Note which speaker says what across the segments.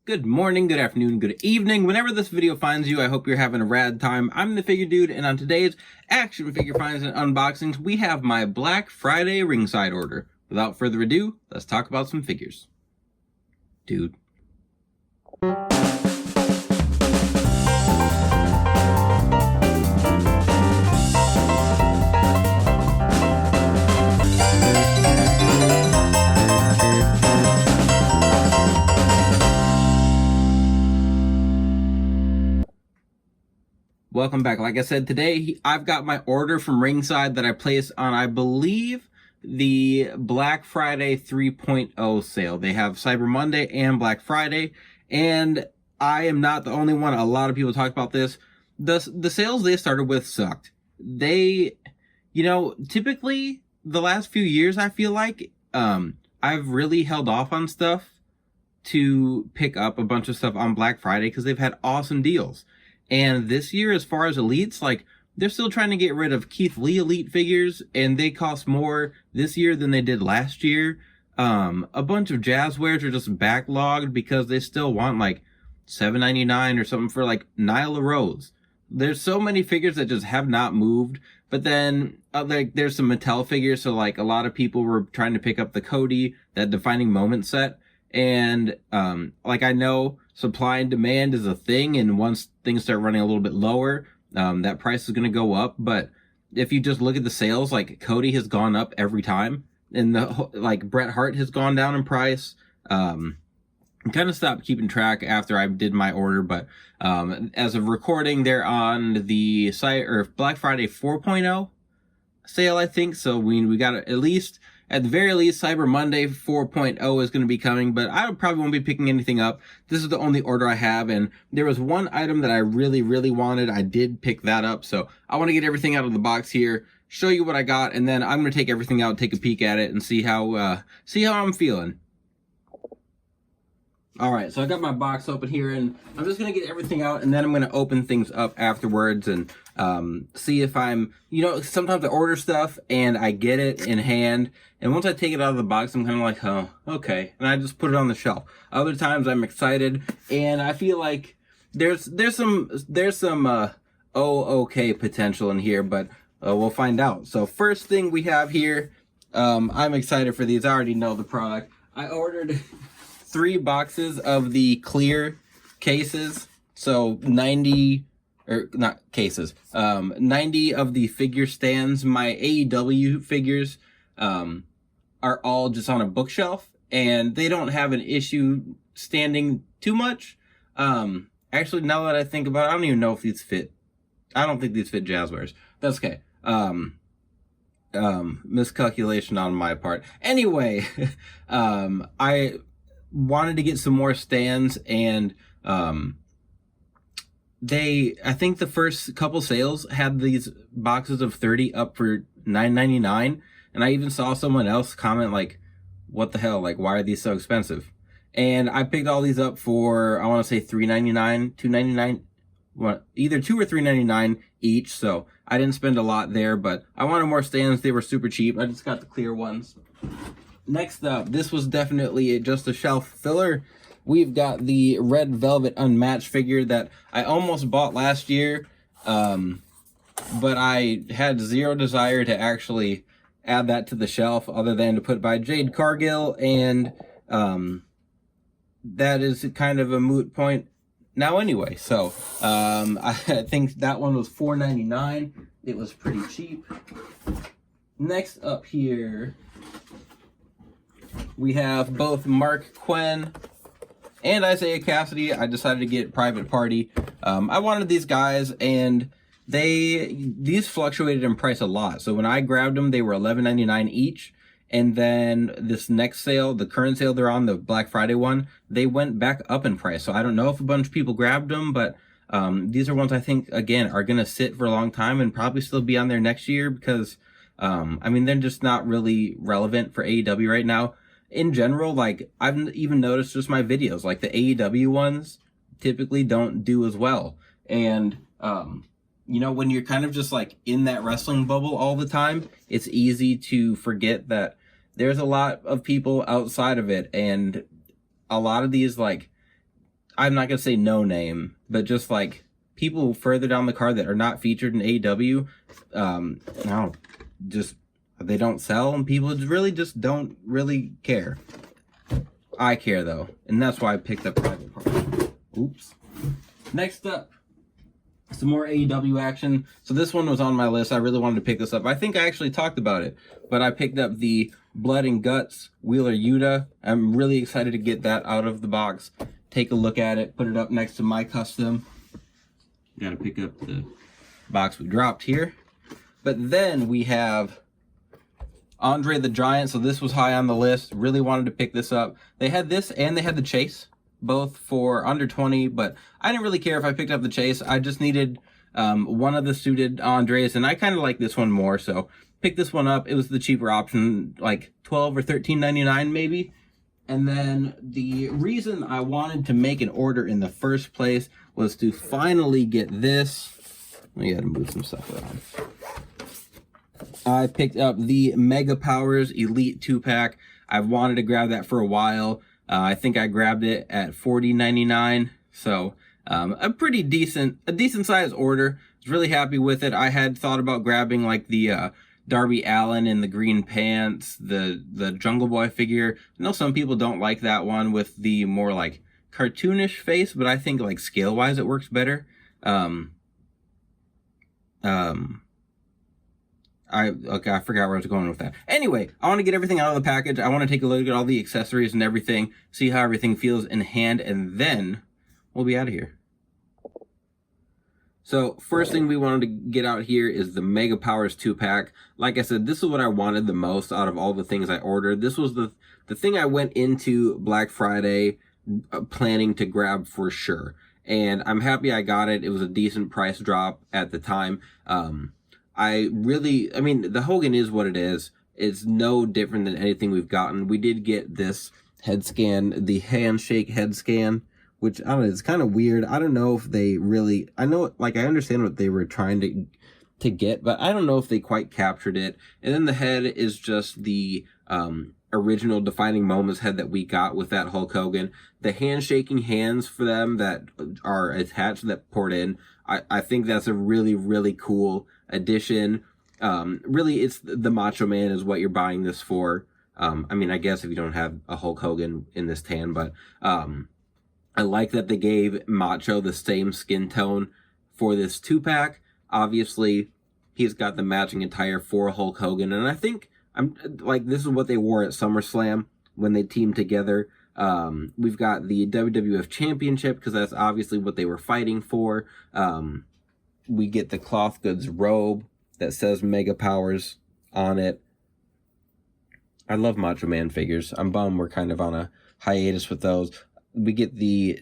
Speaker 1: Good morning, good afternoon, good evening. Whenever this video finds you, I hope you're having a rad time. I'm the Figure Dude, and on today's Action Figure Finds and Unboxings, we have my Black Friday ringside order. Without further ado, let's talk about some figures. Dude. Welcome back. Like I said, today I've got my order from Ringside that I placed on, I believe, the Black Friday 3.0 sale. They have Cyber Monday and Black Friday, and I am not the only one. A lot of people talked about this. The sales they started with sucked. Typically the last few years, I feel like I've really held off on stuff to pick up a bunch of stuff on Black Friday because they've had awesome deals. And this year, as far as elites, they're still trying to get rid of Keith Lee elite figures, and they cost more this year than they did last year. A bunch of Jazzwares are just backlogged because they still want $7.99 or something for Nyla Rose. There's so many figures that just have not moved. But then there's some Mattel figures, so a lot of people were trying to pick up the Cody, that defining moment set. And I know supply and demand is a thing, and once things start running a little bit lower, that price is going to go up. But if you just look at the sales, Cody has gone up every time, and Bret Hart has gone down in price. I kind of stopped keeping track after I did my order, but as of recording, they're on the site or Black Friday 4.0 sale, I think. So we got at least. At the very least, Cyber Monday 4.0 is going to be coming, but I probably won't be picking anything up. This is the only order I have, and there was one item that I really, really wanted. I did pick that up, so I want to get everything out of the box here, show you what I got, and then I'm going to take everything out, take a peek at it, and see how I'm feeling. Alright, so I got my box open here, and I'm just going to get everything out, and then I'm going to open things up afterwards and see if I'm, sometimes I order stuff and I get it in hand, and once I take it out of the box, I'm kind of like, oh, okay, and I just put it on the shelf. Other times I'm excited, and I feel like there's some okay potential in here, but we'll find out. So first thing we have here, I'm excited for these. I already know the product. I ordered 3 boxes of the clear cases, so 90 of the figure stands. My AEW figures are all just on a bookshelf, and they don't have an issue standing too much. Actually, now that I think about it, I don't even know if these fit. I don't think these fit Jazzwares. That's okay. Miscalculation on my part. Anyway, I wanted to get some more stands, and I think the first couple sales had these boxes of 30 up for $9.99, and I even saw someone else comment what the hell, why are these so expensive? And I picked all these up for, I want to say $3.99, $2.99, either $2 or $3.99 each, so I didn't spend a lot there, but I wanted more stands. They were super cheap. I just got the clear ones. Next up, this was definitely just a shelf filler. We've got the Red Velvet Unmatched figure that I almost bought last year, but I had zero desire to actually add that to the shelf other than to put by Jade Cargill, and that is kind of a moot point now anyway. So I think that one was $4.99. It was pretty cheap. Next up here, we have both Mark Quinn and Isaiah Cassidy. I decided to get Private Party. I wanted these guys, and these fluctuated in price a lot. So when I grabbed them, they were $11.99 each. And then this next sale, the current sale they're on, the Black Friday one, they went back up in price. So I don't know if a bunch of people grabbed them, but these are ones I think, again, are going to sit for a long time and probably still be on there next year because, they're just not really relevant for AEW right now. In general, I've even noticed just my videos, the AEW ones typically don't do as well. And, when you're kind of just in that wrestling bubble all the time, it's easy to forget that there's a lot of people outside of it. And a lot of these I'm not gonna say no name, but just like people further down the card that are not featured in AEW, no, just they don't sell, and people really just don't really care. I care though, and that's why I picked up Private Party. Oops. Next up, some more AEW action. So this one was on my list. I really wanted to pick this up. I think I actually talked about it, but I picked up the Blood and Guts Wheeler Yuta. I'm really excited to get that out of the box. Take a look at it, put it up next to my custom. Gotta pick up the box we dropped here. But then we have Andre the Giant. So this was high on the list. Really wanted to pick this up. They had this and they had the Chase, both for under 20, but I didn't really care if I picked up the Chase. I just needed one of the suited Andres, and I kind of like this one more, so picked this one up. It was the cheaper option, like $12 or $13.99 maybe. And then the reason I wanted to make an order in the first place was to finally get this. We gotta move some stuff around. I picked up the Mega Powers Elite 2-pack. I've wanted to grab that for a while. I think I grabbed it at $40.99, so a pretty decent size order. I was really happy with it. I had thought about grabbing like the Darby Allin in the green pants, the Jungle Boy figure. I know some people don't like that one with the more like cartoonish face, but I think like scale wise it works better. I forgot where I was going with that. Anyway, I want to get everything out of the package. I want to take a look at all the accessories and everything, see how everything feels in hand, and then we'll be out of here. So first thing we wanted to get out here is the Mega Powers 2-pack. Like I said, this is what I wanted the most out of all the things I ordered. This was the thing I went into Black Friday planning to grab for sure. And I'm happy I got it. It was a decent price drop at the time. I mean, the Hogan is what it is. It's no different than anything we've gotten. We did get this head scan, the handshake head scan, which, I don't know, it's kind of weird. I don't know if they really, I understand what they were trying to get, but I don't know if they quite captured it. And then the head is just the original Defining Moments head that we got with that Hulk Hogan. The handshaking hands for them that are attached, that poured in, I think that's a really, really cool addition. Really, it's the Macho Man is what you're buying this for. I mean, I guess if you don't have a Hulk Hogan in this tan, but I like that they gave Macho the same skin tone for this 2-pack. Obviously, he's got the matching attire for Hulk Hogan, and I think this is what they wore at SummerSlam when they teamed together. We've got the WWF Championship, because that's obviously what they were fighting for. We get the cloth goods robe that says Mega Powers on it. I love Macho Man figures. I'm bummed we're kind of on a hiatus with those. We get the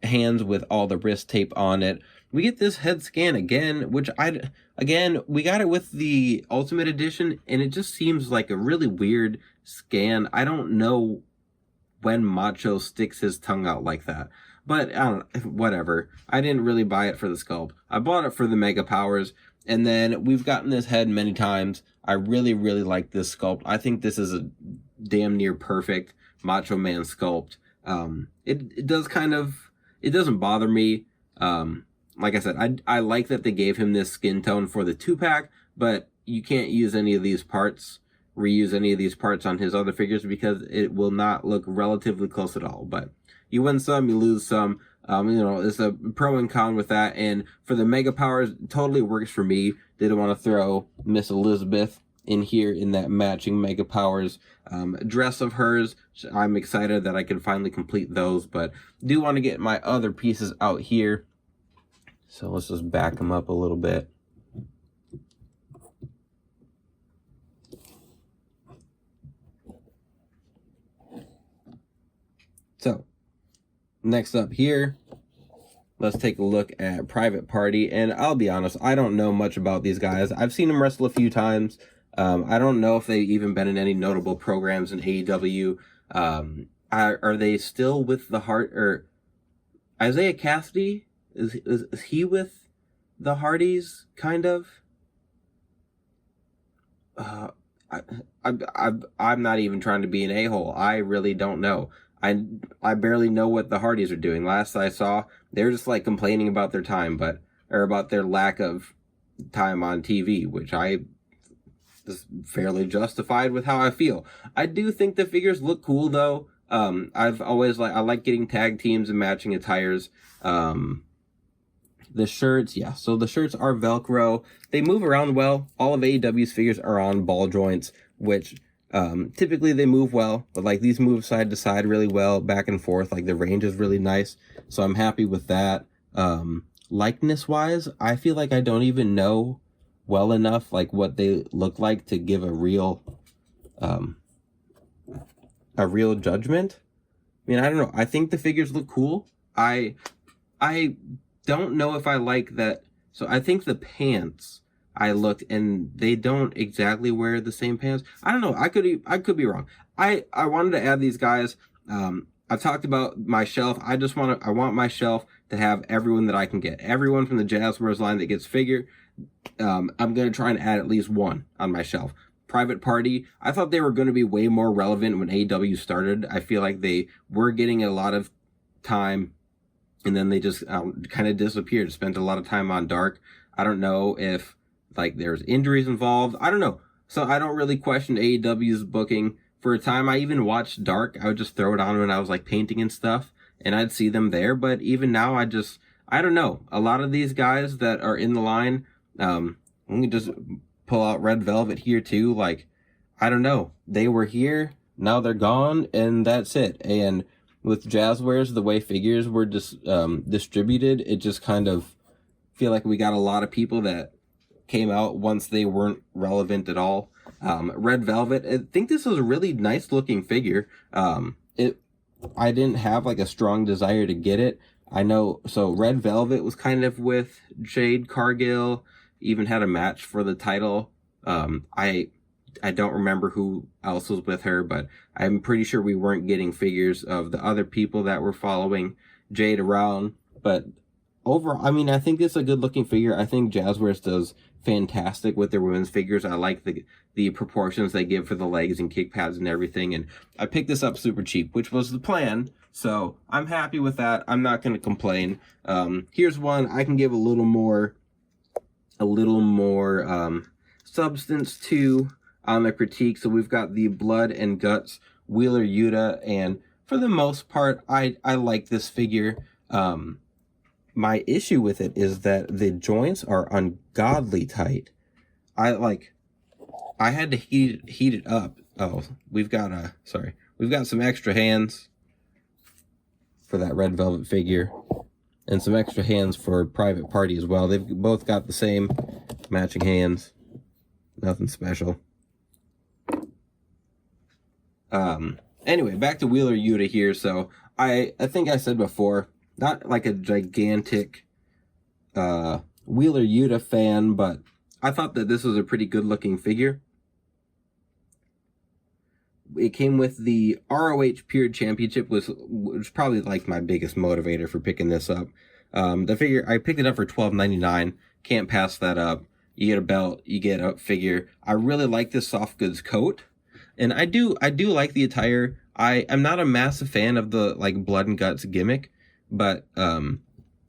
Speaker 1: hands with all the wrist tape on it. We get this head scan again, which we got it with the Ultimate Edition, and it just seems like a really weird scan. I don't know when Macho sticks his tongue out like that. But, I don't know, whatever. I didn't really buy it for the sculpt. I bought it for the Mega Powers. And then we've gotten this head many times. I really, really like this sculpt. I think this is a damn near perfect Macho Man sculpt. It doesn't bother me. Like I said, I like that they gave him this skin tone for the 2-pack, but you can't use any of these parts, reuse any of these parts on his other figures, because it will not look relatively close at all. But you win some, you lose some. It's a pro and con with that. And for the Mega Powers, totally works for me. Didn't want to throw Miss Elizabeth in here in that matching Mega Powers dress of hers. I'm excited that I can finally complete those, but do want to get my other pieces out here. So let's just back them up a little bit. So, next up here, let's take a look at Private Party. And I'll be honest, I don't know much about these guys. I've seen them wrestle a few times. I don't know if they've even been in any notable programs in AEW. Are they still with the Hart, or Isaiah Cassidy? Is he with the Hardys, kind of? I'm not even trying to be an a-hole. I really don't know. I barely know what the Hardys are doing. Last I saw, they were just like complaining about their time, or about their lack of time on TV, which I is fairly justified with how I feel. I do think the figures look cool though. I've always I like getting tag teams and matching attires. The shirts, yeah. So the shirts are Velcro. They move around well. All of AEW's figures are on ball joints, which typically they move well, but like these move side to side really well, back and forth. Like the range is really nice. So I'm happy with that. Likeness wise, I feel like I don't even know well enough like what they look like to give a real judgment. I mean, I don't know. I think the figures look cool. I don't know if I like that. So I think the pants, I looked and they don't exactly wear the same pants. I don't know. I could be wrong. I wanted to add these guys. I've talked about my shelf. I want my shelf to have everyone that I can get. Everyone from the Jazzwares line that gets figure. I'm going to try and add at least one on my shelf. Private Party, I thought they were going to be way more relevant when AEW started. I feel like they were getting a lot of time and then they just kind of disappeared. Spent a lot of time on Dark. I don't know if like there's injuries involved. I don't know. So I don't really question AEW's booking. For a time, I even watched Dark. I would just throw it on when I was like painting and stuff, and I'd see them there. But even now, I don't know. A lot of these guys that are in the line, we can just pull out Red Velvet here too. Like, I don't know. They were here, now they're gone, and that's it. And with Jazzwares, the way figures were just distributed, it just kind of feel like we got a lot of people that came out once they weren't relevant at all. Red Velvet, I think this is a really nice looking figure. I didn't have like a strong desire to get it. I know, so Red Velvet was kind of with Jade Cargill, even had a match for the title. I don't remember who else was with her, but I'm pretty sure we weren't getting figures of the other people that were following Jade around. But overall, I mean, I think it's a good looking figure. I think Jazzwares does fantastic with their women's figures. I like the proportions they give for the legs and kick pads and everything. And I picked this up super cheap, which was the plan. So I'm happy with that. I'm not going to complain. Here's one I can give a little more substance to on the critique. So we've got the Blood and Guts Wheeler Yuta, and for the most part, I like this figure. My issue with it is that the joints are ungodly tight. I had to heat it up. Oh, we've got some extra hands for that Red Velvet figure, and some extra hands for Private Party as well. They've both got the same matching hands. Nothing special. Anyway, back to Wheeler Yuta here. So I think I said before, not like a gigantic Wheeler Yuta fan, but I thought that this was a pretty good looking figure. It came with the ROH Pure Championship, which was probably like my biggest motivator for picking this up. The figure, I picked it up for $12.99. Can't pass that up. You get a belt, you get a figure. I really like this soft goods coat, and I do like the attire. I'm not a massive fan of the like Blood and Guts gimmick, but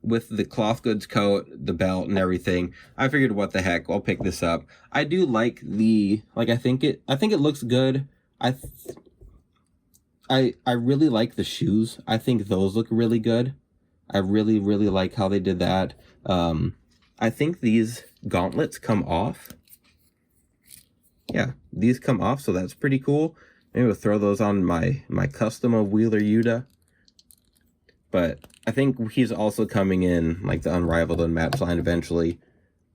Speaker 1: with the cloth goods coat, the belt, and everything, I figured, what the heck, I'll pick this up. I do like I think it looks good. I really like the shoes. I think those look really good. I really like how they did that. I think these gauntlets come off. Yeah, these come off, so that's pretty cool. Maybe we'll throw those on my custom of Wheeler Yuta. But I think he's also coming in like the Unrivaled Unmatched line eventually,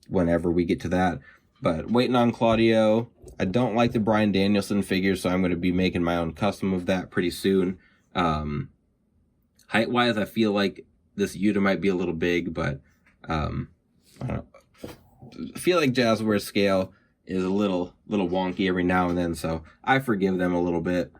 Speaker 1: whenever we get to that. But waiting on Claudio. I don't like the Bryan Danielson figure, so I'm going to be making my own custom of that pretty soon. Height-wise, I feel like this Yuta might be a little big, but I don't know. I feel like Jazzwares scale is a little wonky every now and then, so I forgive them a little bit.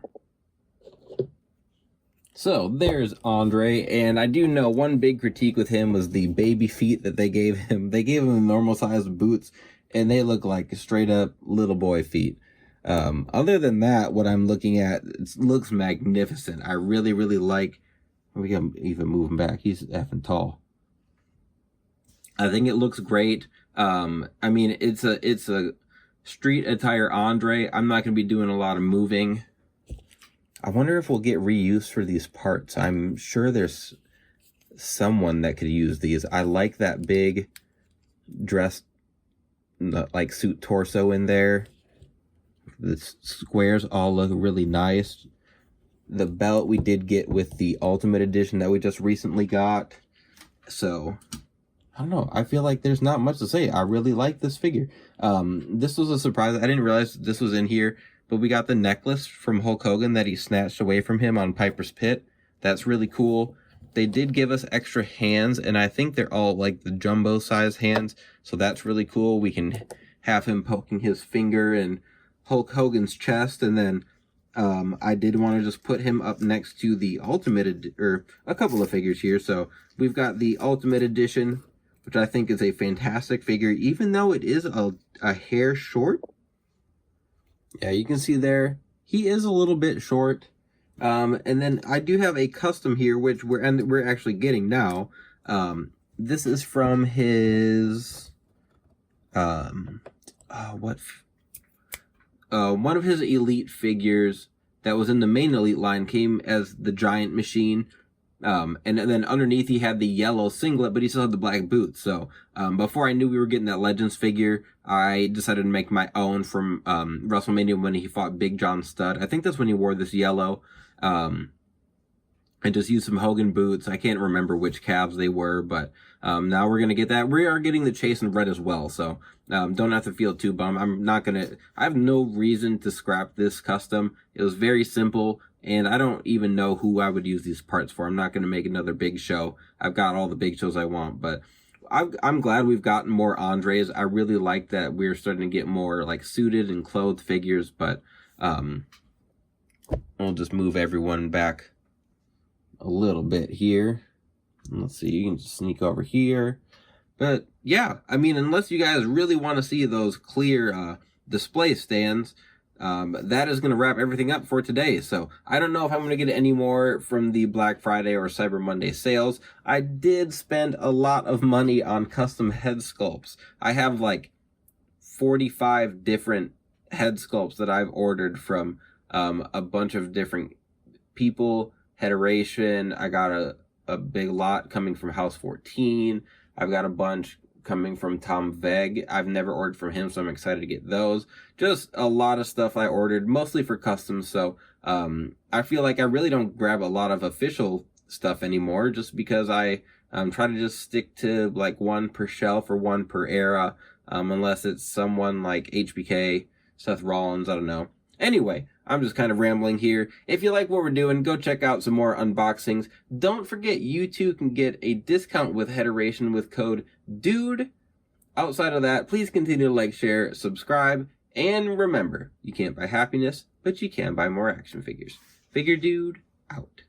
Speaker 1: So there's Andre, and I do know one big critique with him was the baby feet that they gave him. They gave him normal sized boots, and they look like straight up little boy feet. Other than that, what I'm looking at, it looks magnificent. I really, really like, we can even move him back. He's effing tall. I think it looks great. I mean, it's a street attire Andre. I'm not going to be doing a lot of moving. I wonder if we'll get reused for these parts. I'm sure there's someone that could use these. I like that big dress, like suit torso in there. The squares all look really nice. The belt we did get with the Ultimate Edition that we just recently got. So, I don't know. I feel like there's not much to say. I really like this figure. This was a surprise. I didn't realize this was in here, but we got the necklace from Hulk Hogan that he snatched away from him on Piper's Pit. That's really cool. They did give us extra hands, and I think they're all like the jumbo size hands, so that's really cool. We can have him poking his finger in Hulk Hogan's chest, and then I did want to just put him up next to the Ultimate, or a couple of figures here. So we've got the Ultimate Edition, which I think is a fantastic figure, even though it is a hair short. Yeah, you can see there, he is a little bit short. And then I do have a custom here, which we're actually getting now. This is from his, one of his Elite figures that was in the main Elite line came as the Giant Machine. And then underneath he had the yellow singlet, but he still had the black boots. So before I knew we were getting that Legends figure, I decided to make my own from WrestleMania when he fought Big John Studd. I think that's when he wore this yellow. And just used some Hogan boots. I can't remember which calves they were, but now we're going to get that. We are getting the Chase in red as well, so don't have to feel too bummed. I have no reason to scrap this custom. It was very simple, and I don't even know who I would use these parts for. I'm not going to make another big show. I've got all the big shows I want, but I'm glad we've gotten more Andres. I really like that we're starting to get more like suited and clothed figures, but I'll just move everyone back a little bit here. Let's see, you can just sneak over here. But yeah, I mean, unless you guys really want to see those clear display stands, that is going to wrap everything up for today. So I don't know if I'm going to get any more from the Black Friday or Cyber Monday sales. I did spend a lot of money on custom head sculpts. I have like 45 different head sculpts that I've ordered from a bunch of different people. Heteration, I got a big lot coming from House 14. I've got a bunch coming from Tom Veg. I've never ordered from him, so I'm excited to get those. Just a lot of stuff I ordered, mostly for customs, so I feel like I really don't grab a lot of official stuff anymore, just because I try to just stick to like one per shelf or one per era, unless it's someone like HBK, Seth Rollins, I don't know. Anyway, I'm just kind of rambling here. If you like what we're doing, go check out some more unboxings. Don't forget, you too can get a discount with Heteration with code DUDE. Outside of that, please continue to like, share, subscribe, and remember, you can't buy happiness, but you can buy more action figures. Figure Dude, out.